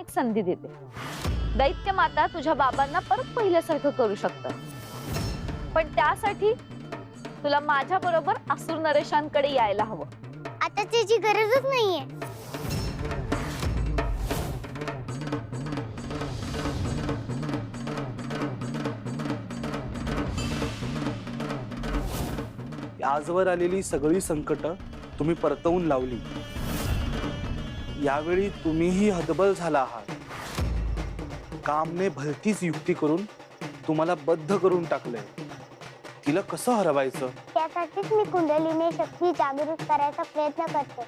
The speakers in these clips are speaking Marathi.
एक संधी देते. दैत्य माता तुझ्या बाबांना परत पहिल्यासारखं करू शकतात, पण त्यासाठी तुला माझ्या बरोबर असुर नरेशांकडे यायला हवं. आता त्याची गरजच नाहीये. आजवर आलेली सगळी संकट तुम्ही परतवून लावली. यावेळी तुम्हीही हतबल झाला आहात. कामने भलतीच युक्ती करून तुम्हाला बद्ध करून टाकलंय. तिला कसं हरवायचं? त्यासाठीच मी कुंडलीने शक्ती जागृत करायचा प्रयत्न करते.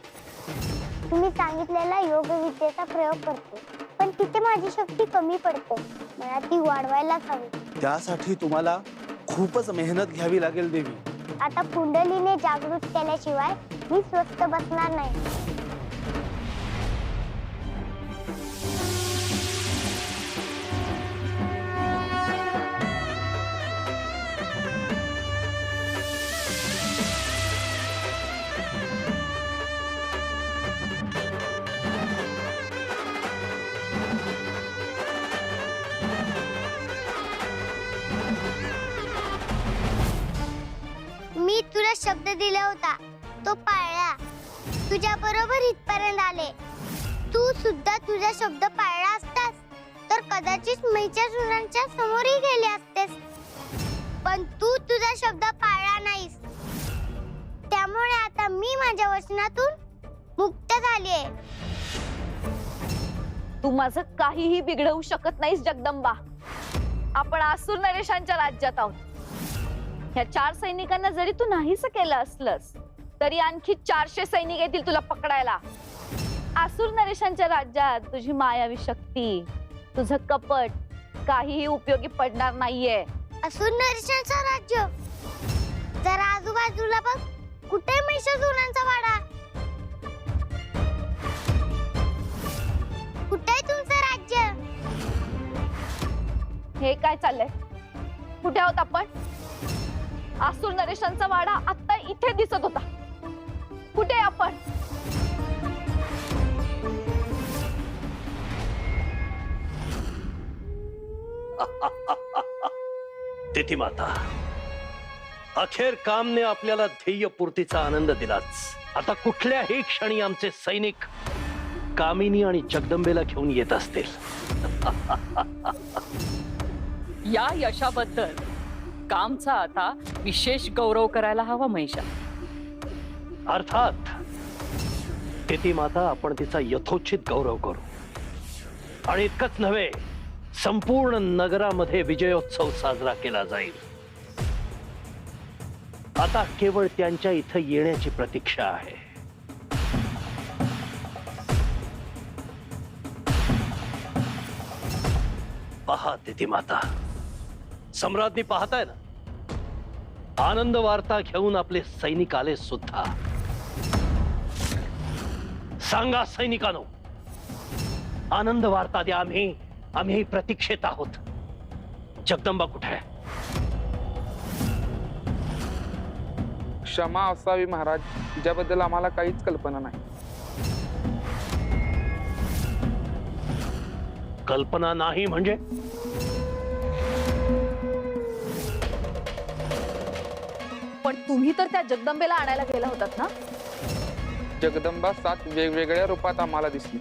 तुम्ही सांगितलेला योग विद्येचा प्रयोग करते, पण तिथे माझी शक्ती कमी पडते. मला ती वाढवायलाच हवी. त्यासाठी तुम्हाला खूपच मेहनत घ्यावी लागेल देवी. आता कुंडलीने जागृत केल्याशिवाय मी स्वस्थ बसणार नाही. मी तुला शब्द दिला होता, तो पाळला. तुझ्या बरोबर इथपर्यंत आले. तू सुद्धा तुझा शब्द पाळला असतास तर कदाचित महिषासुरांच्या समोरही गेले असतेस, पण तू तुझा शब्द पाळला नाहीस. त्यामुळे आता मी माझ्या वचनातून मुक्त झालीये. तू माझं काहीही बिघडवू शकत नाहीस जगदंबा. आपण असुर नरेशांच्या राज्यात आहोत. ह्या 4 सैनिकांना जरी तू नाहीस केलं असलंस तरी आणखी 400 सैनिक येतील तुला पकडायला. असुर नरेशांच्या राज्यात तुझी मायावी शक्ती, तुझं कपट काहीही उपयोगी पडणार नाहीये. असुर नरेशांचं राज्य? जरा आजूबाजूला बघ, कुठे महिषासुरांचा वाडा? कुठे तुमचं राज्य? हे काय चाललंय? कुठे आहोत आपण? असुर नरेशांचा वाडा आता इथे दिसत होता. कुठे आहे आपण? तिथी माता, अखेर कामने आपल्याला ध्येयपूर्तीचा आनंद दिलाच. आता कुठल्याही क्षणी आमचे सैनिक कामिनी आणि जगदंबेला घेऊन येत असतील. या यशाबद्दल कामचा आता विशेष गौरव करायला हवा महिषा. अर्थात तिथी माता, आपण तिचा यथोचित गौरव करू. आणि इतकंच नव्हे, संपूर्ण नगरामध्ये विजयोत्सव साजरा केला जाईल. आता केवळ त्यांच्या इथं येण्याची प्रतीक्षा आहे. पहा तिथी माता, सम्राज्ञी पाहताय ना, आनंद वार्ता घेऊन आपले सैनिक आले सुद्धा. सांगा सैनिकांनो, आनंद वार्ता द्या. आम्ही प्रतीक्षेत आहोत. जगदंबा कुठे आहे? क्षमा असावी महाराज, ज्याबद्दल आम्हाला काहीच कल्पना नाही. कल्पना नाही म्हणजे? पण तुम्ही तर त्या जगदंबेला आणायला गेला होतात ना? जगदंबा 7 वेगवेगळ्या रूपात आम्हाला दिसली.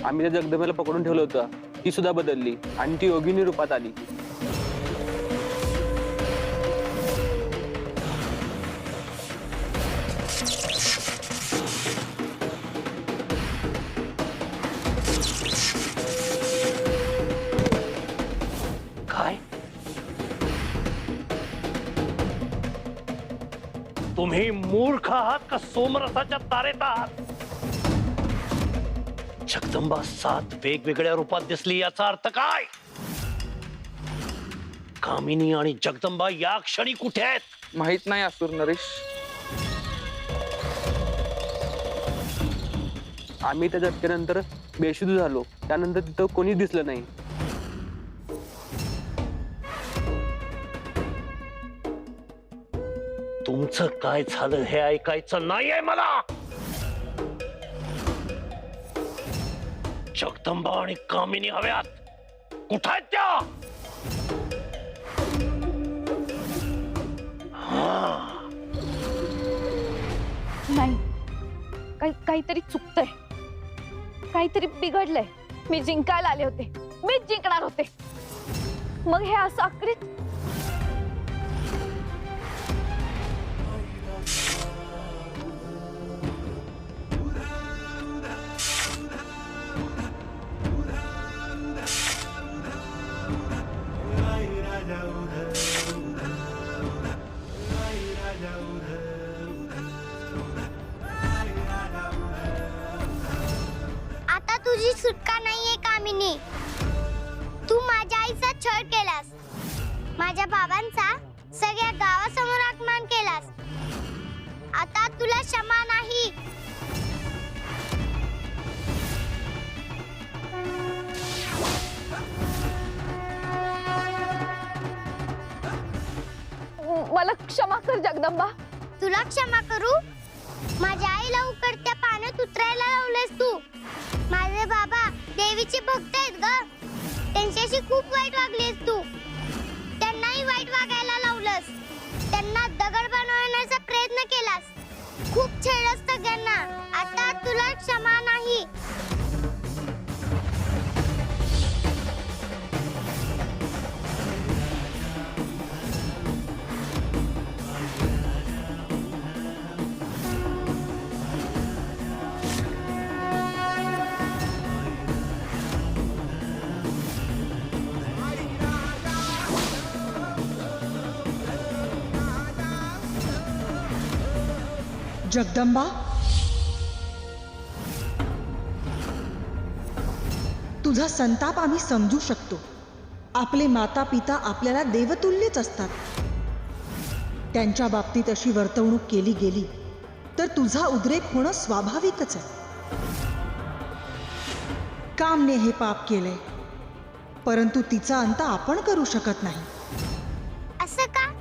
आम्ही त्या जगदंबेला पकडून ठेवलं होतं, ती सुद्धा बदलली आणि ती योगिनी रूपात आली. काय? तुम्ही मूर्ख आहात का सोमरसाच्या तारेत आहात? जगदंबा 7 वेगवेगळ्या रूपात दिसली, याचा अर्थ काय? कामिनी आणि जगदंबा या क्षणी कुठे आहेत? माहित नाही असुर नरेश. आम्ही त्या झटक्यानंतर बेशुद्ध झालो. त्यानंतर तिथं कोणी दिसलं नाही. तुमचं काय झालं हे ऐकायचं नाहीये मला. जगदंबा आणि कामिनी हव्यात. कुठं आहेत त्या? नाही, काहीतरी चुकतंय, काहीतरी बिघडलंय. मी जिंकायला आले होते, मीच जिंकणार होते. मग हे असं अक्रीत. आता तुझी सुटका नाहीये कामिनी. तू माझ्या आईचा छळ केलास, माझ्या बाबांचा सगळ्या गावासमोर अपमान केलास. आता तुला क्षमा नाही. मला क्षमा कर जगदंबा. तुला क्षमा करू? माझ्या आईला उकडत्या पाण्यात उतरायला लावलेस तू. माझे बाबा देवीचे भक्त आहेत ग, त्यांच्याशी खूप वाईट वागलीस तू. त्यांनाही वाईट वागायला लावलंस, त्यांना दगड बनवण्याचा प्रयत्न केलास, खूप छेडलंस सगळ्यांना. आता तुला क्षमा नाही. जगदंबा, तुझा संताप आम्ही समजू शकतो. आपले माता पिता आपल्याला देवतुल्यच असतात. त्यांच्या बाबतीत अशी वर्तवणूक केली गेली तर तुझा उद्रेक होणं स्वाभाविकच आहे. कामने हे पाप केलंय, परंतु तिचा अंत आपण करू शकत नाही. असं का?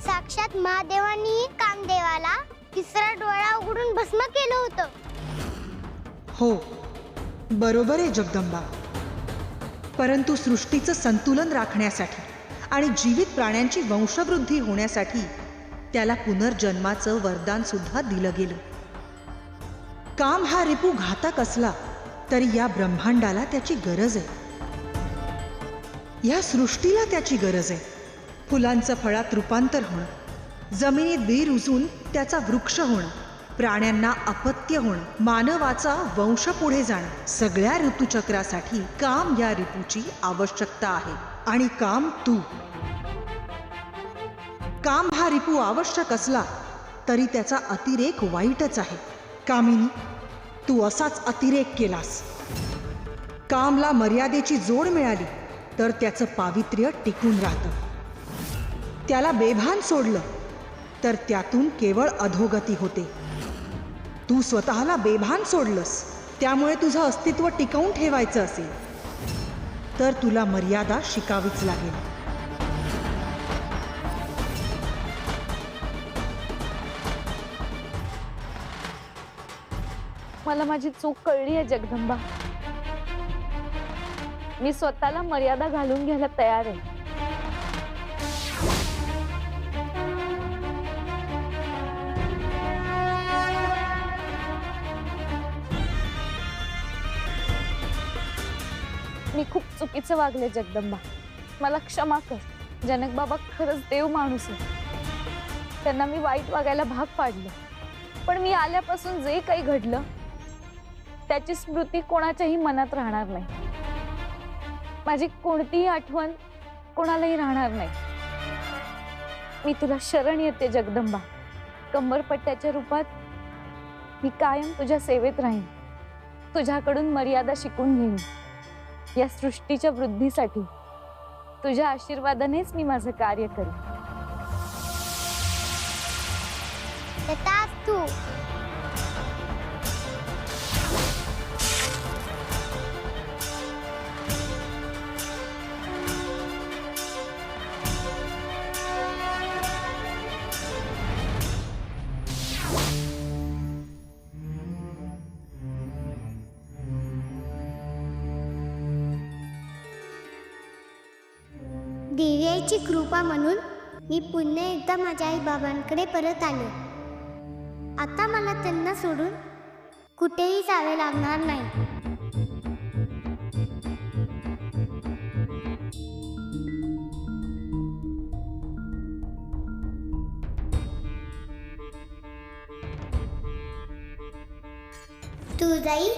साक्षात महादेवांनी कामदेवाला तिसरा डोळा उघडून भस्म केलं होतं. हो, बरोबर आहे जगदंबा. परंतु सृष्टीचं संतुलन राखण्यासाठी आणि जीवित प्राण्यांची वंशवृद्धी होण्यासाठी त्याला पुनर्जन्माचं वरदान सुद्धा दिलं गेलं. काम हा रिपू घातक असला तरी या ब्रह्मांडाला त्याची गरज आहे, या सृष्टीला त्याची गरज आहे. फुलांचं फळात रूपांतर होणं, जमिनीत बी रुजून त्याचा वृक्ष होणं, प्राण्यांना अपत्य होणं, मानवाचा वंश पुढे जाणं, सगळ्या ऋतुचक्रासाठी काम या रिपूची आवश्यकता आहे. आणि काम तू. काम हा रिपू आवश्यक असला तरी त्याचा अतिरेक वाईटच आहे. कामिनी, तू असाच अतिरेक केलास. कामला मर्यादेची जोड मिळाली तर त्याचं पावित्र्य टिकून राहतं. त्याला बेभान सोडलं तर त्यातून केवळ अधोगती होते. तू स्वतःला बेभान सोडलंस, त्यामुळे तुझं अस्तित्व टिकवून ठेवायचं असेल तर तुला मर्यादा शिकावीच लागेल. मला माझी चूक कळली आहे जगदंबा. मी स्वतःला मर्यादा घालून घ्यायला तयार आहे. मी खूप चुकीचं वागले जगदंबा, मला क्षमा कर. जनक बाबा खरंच देव माणूस आहे, त्यांना मी वाईट वागायला भाग पाडलं. पण मी आल्यापासून जे काही घडलं त्याची स्मृती कोणाच्याही मनात राहणार नाही. माझी कोणतीही आठवण कोणालाही राहणार नाही. मी तुला शरण येते जगदंबा. कंबरपट्ट्याच्या रूपात मी कायम तुझ्या सेवेत राहीन. तुझ्याकडून मर्यादा शिकून घेईन. या सृष्टीच्या वृद्धीसाठी तुझ्या आशीर्वादानेच मी माझं कार्य करेन. तथास्तु. देवीची कृपा म्हणून मी पुन्हा एकदा माझ्या आई बाबांकडे परत आले. आता मला त्यांना सोडून कुठेही जावे लागणार नाही. तू जाई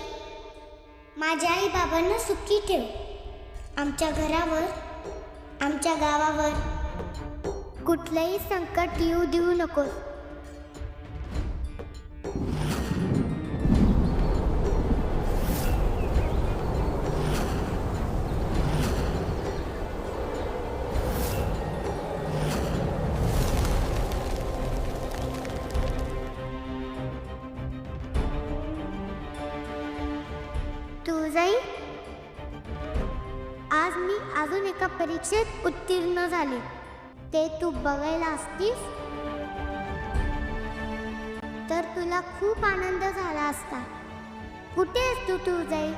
माझ्या आई बाबांना सुखी ठेव. आमच्या घरावर, आमच्या गावावर कुठलंही संकट येऊ देऊ नकोस. तू जाई आज मी अजून एका परीक्षेत उत्तीर्ण झाले. ते तू बघायला असतीस तर तुला खूप आनंद झाला असता. कुठे आहेस तू जाई?